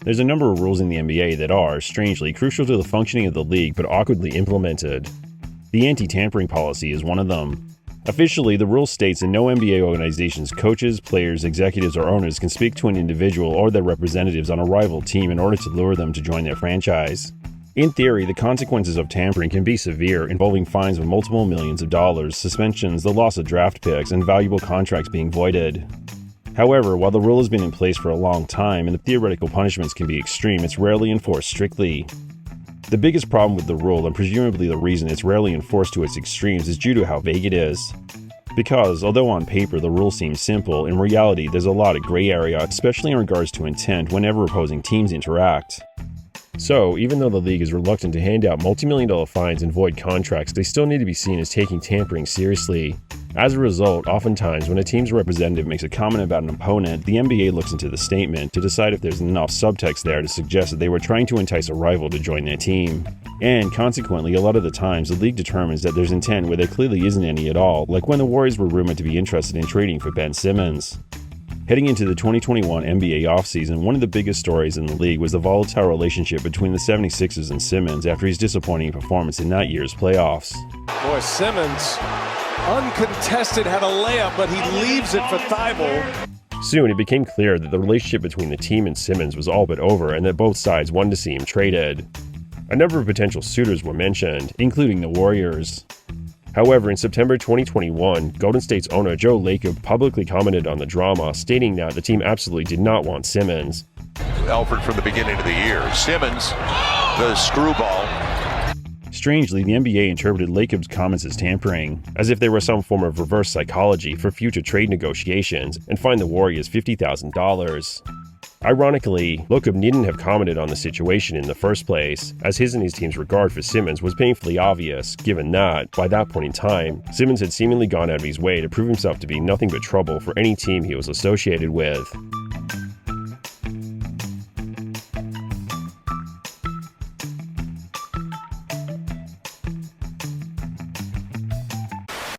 There's a number of rules in the NBA that are, strangely, crucial to the functioning of the league but awkwardly implemented. The anti-tampering policy is one of them. Officially, the rule states that no NBA organization's coaches, players, executives, or owners can speak to an individual or their representatives on a rival team in order to lure them to join their franchise. In theory, the consequences of tampering can be severe, involving fines of multiple millions of dollars, suspensions, the loss of draft picks, and valuable contracts being voided. However, while the rule has been in place for a long time and the theoretical punishments can be extreme, it's rarely enforced strictly. The biggest problem with the rule, and presumably the reason it's rarely enforced to its extremes, is due to how vague it is. Because, although on paper the rule seems simple, in reality there's a lot of gray area, especially in regards to intent whenever opposing teams interact. So, even though the league is reluctant to hand out multi-million-dollar fines and void contracts, they still need to be seen as taking tampering seriously. As a result, oftentimes when a team's representative makes a comment about an opponent, the NBA looks into the statement to decide if there's enough subtext there to suggest that they were trying to entice a rival to join their team. And consequently, a lot of the times, the league determines that there's intent where there clearly isn't any at all, like when the Warriors were rumored to be interested in trading for Ben Simmons. Heading into the 2021 NBA offseason, one of the biggest stories in the league was the volatile relationship between the 76ers and Simmons after his disappointing performance in that year's playoffs. Boy, Simmons, uncontested, had a layup, but he leaves it for Thibault. Soon, it became clear that the relationship between the team and Simmons was all but over and that both sides wanted to see him traded. A number of potential suitors were mentioned, including the Warriors. However, in September 2021, Golden State's owner Joe Lacob publicly commented on the drama, stating that the team absolutely did not want Simmons. Alfred from the beginning of the year. Simmons, the screwball. Strangely, the NBA interpreted Lacob's comments as tampering, as if they were some form of reverse psychology for future trade negotiations, and fined the Warriors $50,000. Ironically, Lacob needn't have commented on the situation in the first place, as his and his team's regard for Simmons was painfully obvious, given that, by that point in time, Simmons had seemingly gone out of his way to prove himself to be nothing but trouble for any team he was associated with.